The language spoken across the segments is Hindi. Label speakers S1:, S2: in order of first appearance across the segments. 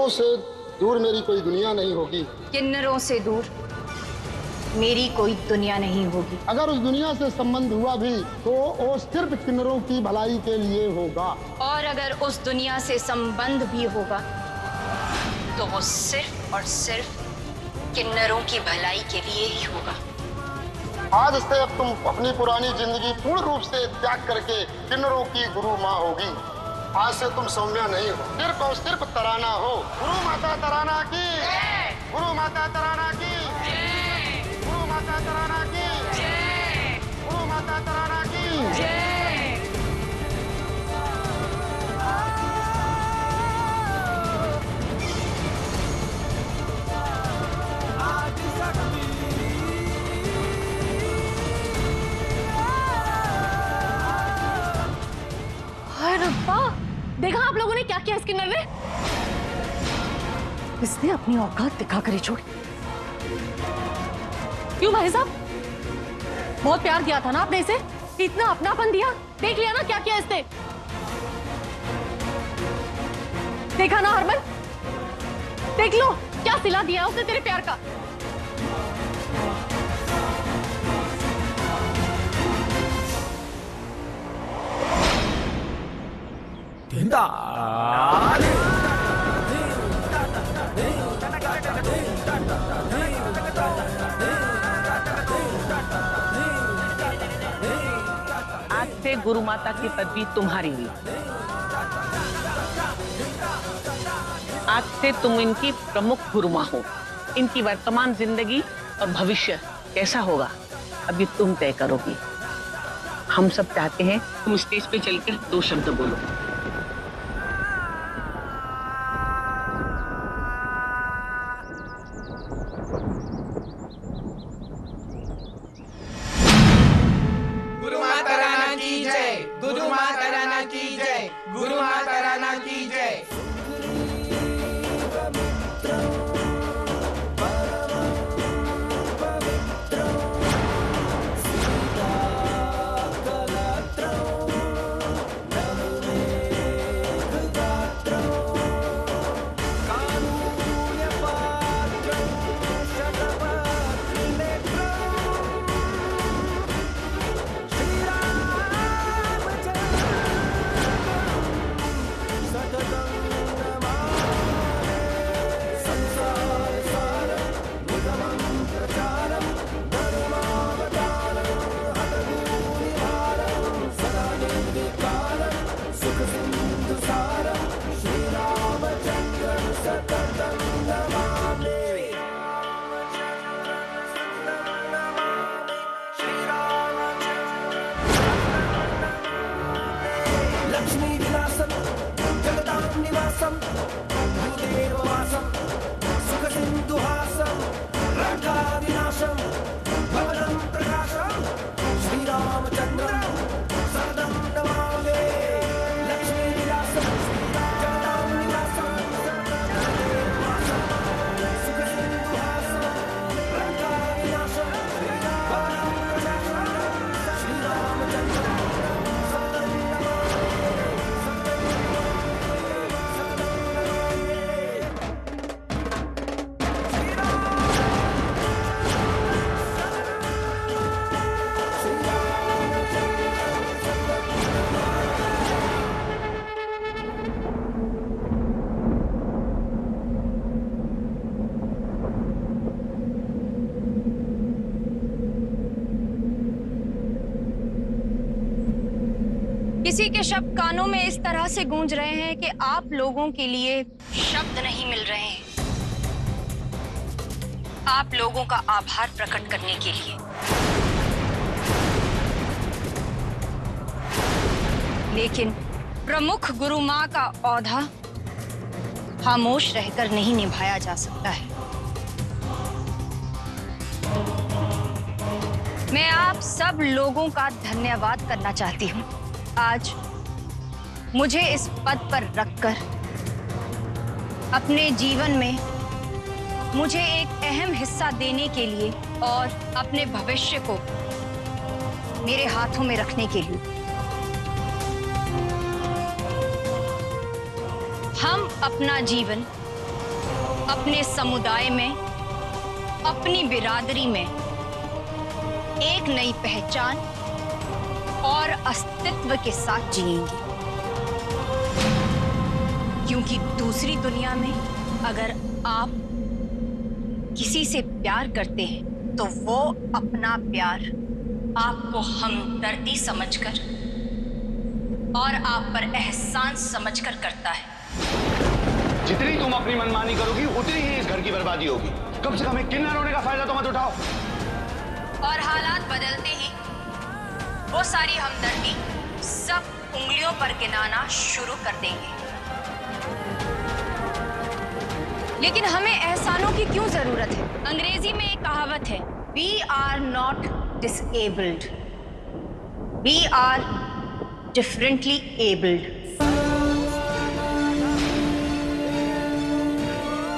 S1: किन्नरों से दूर मेरी कोई दुनिया नहीं होगी।
S2: किन्नरों से दूर मेरी कोई दुनिया नहीं होगी।
S1: अगर उस दुनिया से संबंध हुआ भी तो वो सिर्फ किन्नरों की भलाई के लिए होगा।
S2: और अगर उस दुनिया से संबंध भी होगा तो वो सिर्फ और सिर्फ किन्नरों की भलाई के लिए ही होगा।
S1: आज से अब तुम अपनी पुरानी जिंदगी पूर्ण रूप से त्याग करके किन्नरों की गुरु माँ होगी। आज से तुम सौम्या नहीं हो, सिर्फ और सिर्फ तराना हो। गुरु माता तराना की, गुरु माता तराना की, गुरु माता तराना की, गुरु माता तराना की।
S3: देखा आप लोगों ने क्या किया इस किन्नर ने? इसने अपनी औकात दिखाकर ही छोड़ी। क्यों भाई साहब, बहुत प्यार दिया था ना आपने इसे, इतना अपनापन दिया, देख लिया ना क्या किया इसने। देखा ना हरमन, देख लो क्या सिला दिया उसने तेरे प्यार का।
S4: आज से गुरु माता की पदवी तुम्हारी हुई। आज से तुम इनकी प्रमुख गुरु माँ हो। इनकी वर्तमान जिंदगी और भविष्य कैसा होगा अब ये तुम तय करोगी। हम सब चाहते हैं तुम स्टेज पे चलकर 2 शब्द बोलो।
S5: गुरु माता राणा की जय, गुरु माता राणा की जय, गुरु माता राणा की जय।
S2: किसी के शब्द कानों में इस तरह से गूंज रहे हैं कि आप लोगों के लिए शब्द नहीं मिल रहे हैं आप लोगों का आभार प्रकट करने के लिए। लेकिन प्रमुख गुरु माँ का औहदा खामोश रहकर नहीं निभाया जा सकता है। मैं आप सब लोगों का धन्यवाद करना चाहती हूँ। आज मुझे इस पद पर रखकर अपने जीवन में मुझे एक अहम हिस्सा देने के लिए और अपने भविष्य को मेरे हाथों में रखने के लिए। हम अपना जीवन अपने समुदाय में, अपनी बिरादरी में एक नई पहचान और अस्तित्व के साथ जिएंगे। क्योंकि दूसरी दुनिया में अगर आप किसी से प्यार करते हैं तो वो अपना प्यार आपको हमदर्दी समझकर और आप पर एहसान समझकर करता है।
S6: जितनी तुम अपनी मनमानी करोगी उतनी ही इस घर की बर्बादी होगी। कम से कम एक किन्नर होने का फायदा तो मत उठाओ।
S2: और हालात बदलते ही वो सारी हमदर्दी सब उंगलियों पर गिनाना शुरू कर देंगे। लेकिन हमें एहसानों की क्यों जरूरत है? अंग्रेजी में एक कहावत है, We are not disabled, we are differently abled।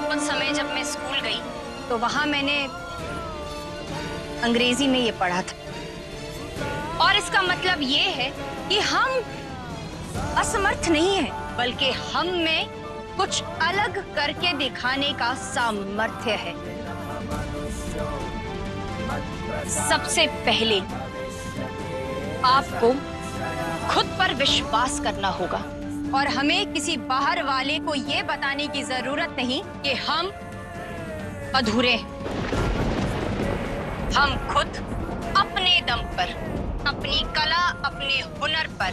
S2: उस समय जब मैं स्कूल गई तो वहां मैंने अंग्रेजी में ये पढ़ा था, और इसका मतलब ये है कि हम असमर्थ नहीं हैं, बल्कि हम में कुछ अलग करके दिखाने का सामर्थ्य है। सबसे पहले आपको खुद पर विश्वास करना होगा और हमें किसी बाहर वाले को ये बताने की जरूरत नहीं कि हम अधूरे हैं। हम खुद अपने दम पर, अपनी कला, अपने हुनर पर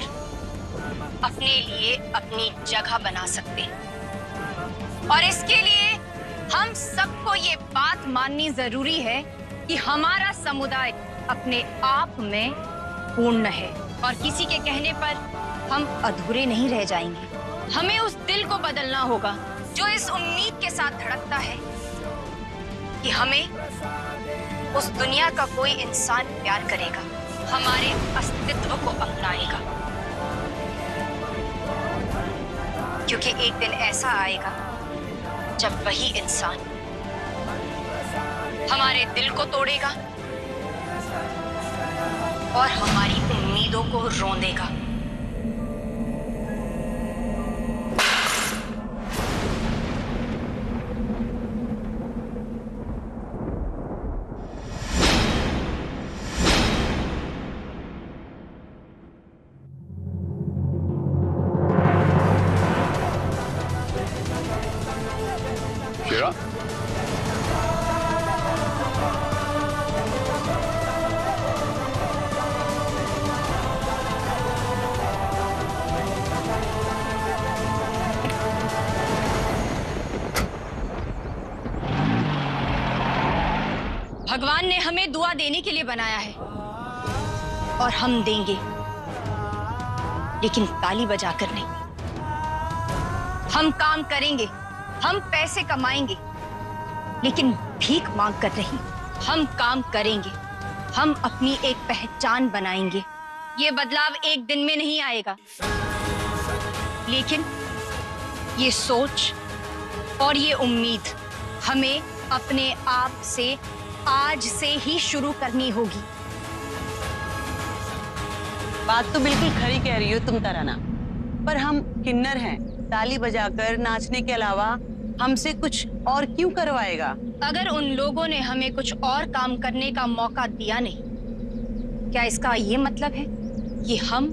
S2: अपने लिए अपनी जगह बना सकते हैं। और इसके लिए हम सबको ये बात माननी जरूरी है कि हमारा समुदाय अपने आप में पूर्ण है और किसी के कहने पर हम अधूरे नहीं रह जाएंगे। हमें उस दिल को बदलना होगा जो इस उम्मीद के साथ धड़कता है कि हमें उस दुनिया का कोई इंसान प्यार करेगा, हमारे अस्तित्व को अपनाएगा। क्योंकि एक दिन ऐसा आएगा जब वही इंसान हमारे दिल को तोड़ेगा और हमारी उम्मीदों को रौंदेगा।
S6: शेरा,
S2: भगवान ने हमें दुआ देने के लिए बनाया है और हम देंगे, लेकिन ताली बजाकर नहीं। हम काम करेंगे, हम पैसे कमाएंगे, लेकिन भीख मांग कर नहीं। हम काम करेंगे, हम अपनी एक पहचान बनाएंगे। ये बदलाव एक दिन में नहीं आएगा, लेकिन ये सोच और ये उम्मीद हमें अपने आप से आज से ही शुरू करनी होगी।
S7: बात तो बिल्कुल खरी कह रही हो तुम तराना, पर हम किन्नर हैं, ताली बजाकर नाचने के अलावा हमसे कुछ और क्यों करवाएगा?
S2: अगर उन लोगों ने हमें कुछ और काम करने का मौका दिया नहीं, क्या इसका ये मतलब है कि हम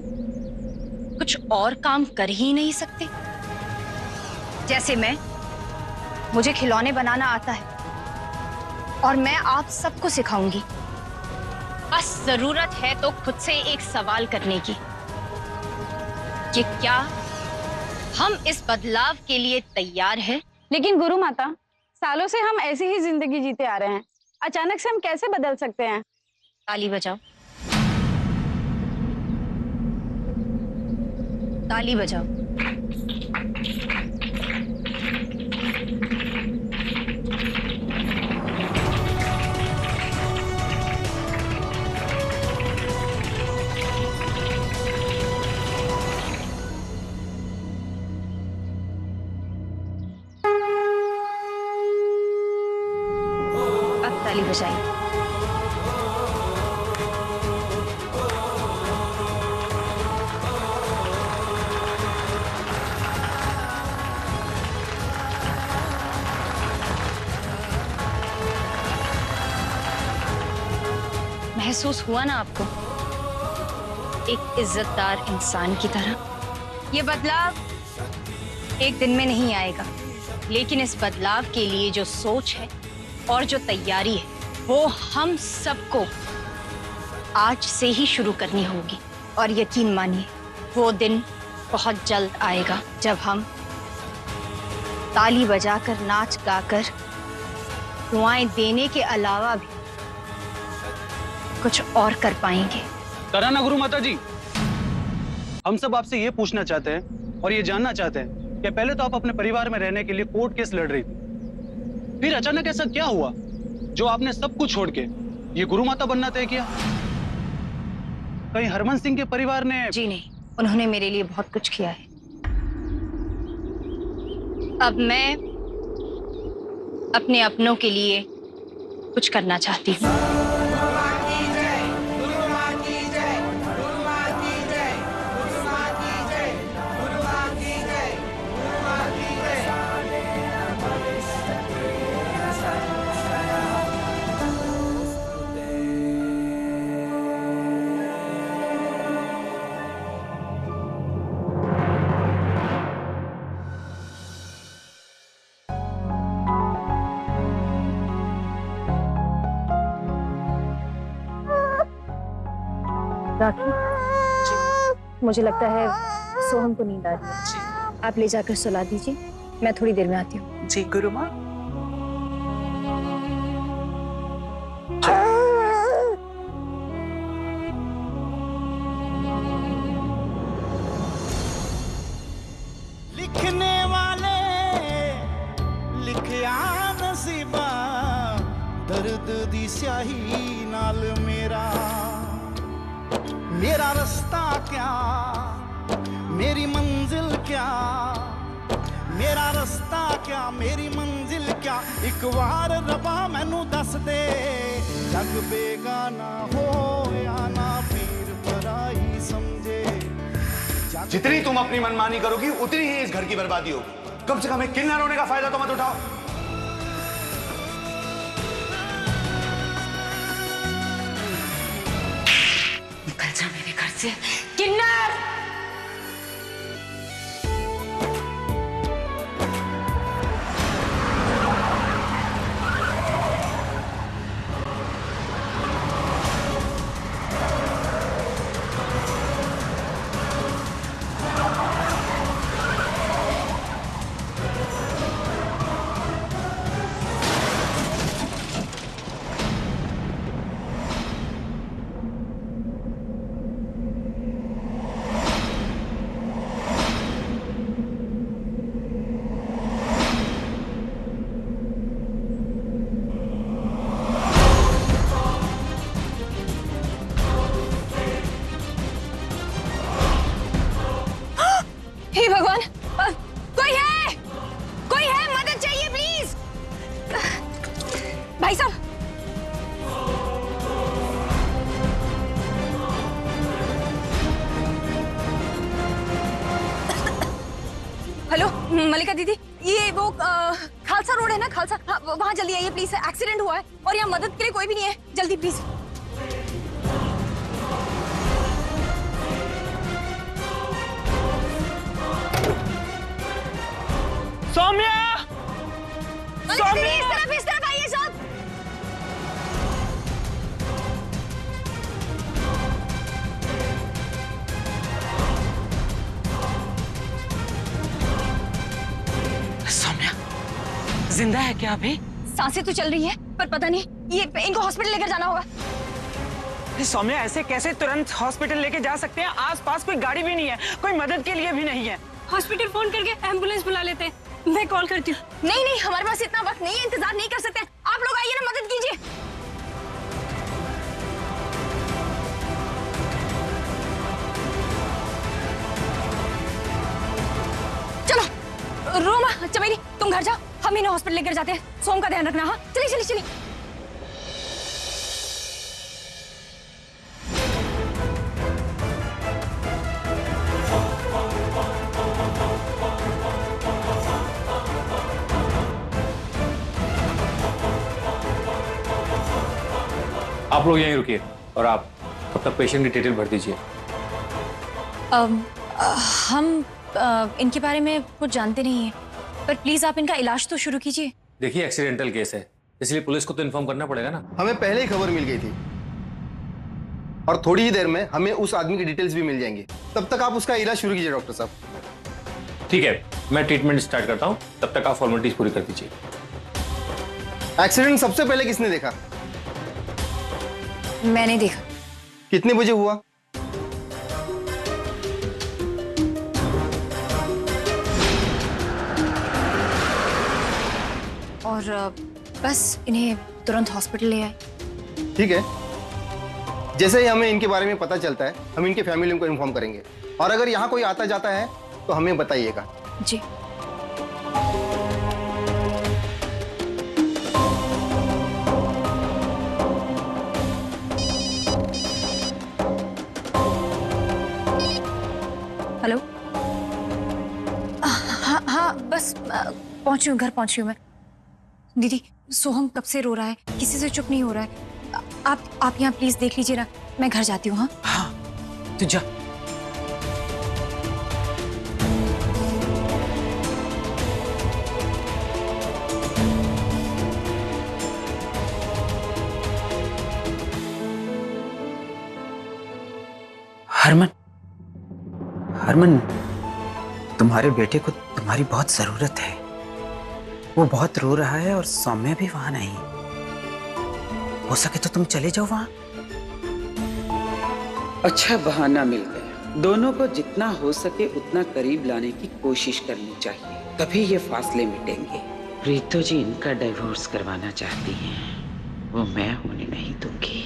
S2: कुछ और काम कर ही नहीं सकते? जैसे मुझे खिलौने बनाना आता है और मैं आप सबको सिखाऊंगी। बस जरूरत है तो खुद से एक सवाल करने की कि क्या हम इस बदलाव के लिए तैयार हैं?
S8: लेकिन गुरु माता, सालों से हम ऐसी ही जिंदगी जीते आ रहे हैं, अचानक से हम कैसे बदल सकते हैं?
S2: ताली बजाओ, ताली बजाओ। अब ताली बजाइए।
S8: महसूस हुआ ना आपको?
S2: एक इज्जतदार इंसान की तरह। ये बदलाव एक दिन में नहीं आएगा, लेकिन इस बदलाव के लिए जो सोच है और जो तैयारी है वो हम सबको आज से ही शुरू करनी होगी। और यकीन मानिए वो दिन बहुत जल्द आएगा जब हम ताली बजाकर, नाच गाकर, दुआएं देने के अलावा भी कुछ और कर पाएंगे।
S9: तराना गुरु माता जी, हम सब आपसे ये पूछना चाहते हैं और ये जानना चाहते हैं कि पहले तो आप अपने परिवार में रहने के लिए कोर्ट केस लड़ रही थी, फिर अचानक ऐसा क्या हुआ जो आपने सब कुछ छोड़ के ये गुरु माता बनना तय किया? कहीं हरमन सिंह के परिवार ने?
S2: जी नहीं, उन्होंने मेरे लिए बहुत कुछ किया है। अब मैं अपने अपनों के लिए कुछ करना चाहती हूँ।
S3: राखी, मुझे लगता है सोहम को नींद आ रही है। आप ले जाकर सुला दीजिए, मैं थोड़ी देर में आती हूँ।
S7: जी गुरु माँ।
S10: लिखने वाले लिखिया नसीबा, दर्द दी स्याही नाल मेरा रास्ता क्या, मेरी मंजिल क्या, मेरा रास्ता क्या, मेरी मंजिल क्या, एक बार रबा मैनू दस दे, जग बेगाना हो या ना पीर पराई समझे।
S6: जितनी तुम अपनी मनमानी करोगी उतनी ही इस घर की बर्बादी होगी। कम से कम एक किन्नर होने का फायदा तो मत उठाओ।
S2: निकल जा मेरे घर से किन्नर। हे भगवान, कोई है, मदद चाहिए प्लीज। भाई साहब, हेलो मलिका दीदी, ये वो खालसा रोड है ना, खालसा, हाँ, वहाँ जल्दी आइए प्लीज। एक्सीडेंट हुआ है और यहाँ मदद के लिए कोई भी नहीं है, जल्दी प्लीज।
S5: सौम्या,
S2: इस तरफ आइए सब।
S7: सौम्या, जिंदा है क्या अभी?
S2: सांसें तो चल रही है पर पता नहीं, ये इनको हॉस्पिटल लेकर जाना होगा।
S5: सौम्या, ऐसे कैसे तुरंत हॉस्पिटल लेके जा सकते हैं? आसपास कोई गाड़ी भी नहीं है, कोई मदद के लिए भी नहीं है।
S3: हॉस्पिटल फोन करके एम्बुलेंस बुला लेते हैं, मैं कॉल करती हूँ।
S2: नहीं, हमारे पास इतना वक्त नहीं है, इंतजार नहीं कर सकते। आप लोग आइए ना, मदद कीजिए। चलो रोमा, चमेली, तुम घर जाओ, हम इन्हें हॉस्पिटल लेकर जाते हैं। सोम का ध्यान रखना। हाँ, चलिए।
S11: आप लोग यहीं रुकिए, और आप तब तक पेशेंट की डिटेल भर दीजिए।
S3: हम इनके बारे में कुछ जानते नहीं हैं, पर प्लीज आप इनका इलाज तो शुरू कीजिए।
S11: देखिए एक्सीडेंटल केस है, इसलिए पुलिस को तो इन्फॉर्म करना पड़ेगा ना।
S12: हमें पहले ही खबर मिल गई थी और थोड़ी ही देर में हमें उस आदमी की डिटेल्स भी मिल जाएंगी। तब तक आप उसका इलाज शुरू कीजिए डॉक्टर साहब।
S11: ठीक है, मैं ट्रीटमेंट स्टार्ट करता हूँ, तब तक आप फॉर्मेलिटीज पूरी कर दीजिए।
S12: एक्सीडेंट सबसे पहले किसने देखा?
S3: मैंने देखा।
S12: कितने बजे हुआ?
S3: और बस इन्हें तुरंत हॉस्पिटल ले आए।
S12: ठीक है, जैसे ही हमें इनके बारे में पता चलता है हम इनके फैमिली को इन्फॉर्म करेंगे, और अगर यहाँ कोई आता जाता है तो हमें बताइएगा।
S3: जी। हेलो। हाँ बस पहुंची हूँ, घर पहुंची हूँ मैं। दीदी, सोहम कब से रो रहा है, किसी से चुप नहीं हो रहा है। आप यहाँ प्लीज देख लीजिए ना, मैं घर जाती हूँ।
S13: हाँ तू जा। हरमन, तुम्हारे बेटे को तुम्हारी बहुत जरूरत है। वो बहुत रो रहा है और सौम्य भी वहां नहीं। हो सके तो तुम चले जाओ वहां।
S14: अच्छा बहाना मिल गया। दोनों को जितना हो सके उतना करीब लाने की कोशिश करनी चाहिए, तभी ये फासले मिटेंगे। प्रीतो जी इनका डिवोर्स करवाना चाहती हैं, वो मैं होने नहीं दूंगी।